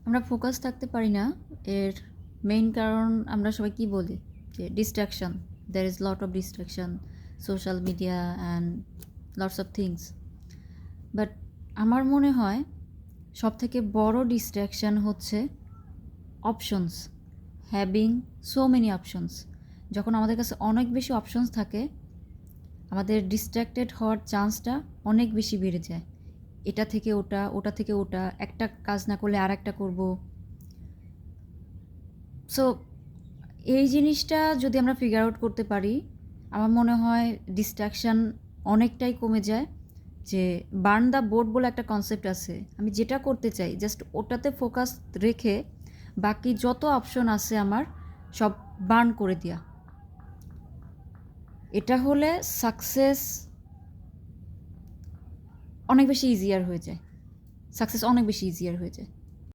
আমরা ফোকাস থাকতে পারি না, এর মেইন কারণ আমরা সবাই কি বলি যে distraction, there is lot of distraction, social media and lots of things. But আমার মনে হয় সবথেকে বড় ডিস্ট্রাকশন হচ্ছে options, having so many options. যখন আমাদের কাছে অনেক বেশি অপশনস থাকে, আমাদের ডিস্ট্র্যাক্টেড হওয়ার চান্সটা অনেক বেশি বেড়ে যায়। এটা থেকে ওটা, ওটা থেকে ওটা, একটা কাজ না করলে আর একটা করবো। সো এই জিনিসটা যদি আমরা ফিগার আউট করতে পারি, আমার মনে হয় ডিস্ট্রাকশান অনেকটাই কমে যায়। যে বার্ন দ্য বোর্ড বলে একটা কনসেপ্ট আছে, আমি যেটা করতে চাই জাস্ট ওটাতে ফোকাস রেখে বাকি যত অপশন আছে আমার সব বার্ন করে দেওয়া। এটা হলে সাকসেস অনেক বেশি ইজিয়ার হয়ে যায়, সাকসেস অনেক বেশি ইজিয়ার হয়ে যায়।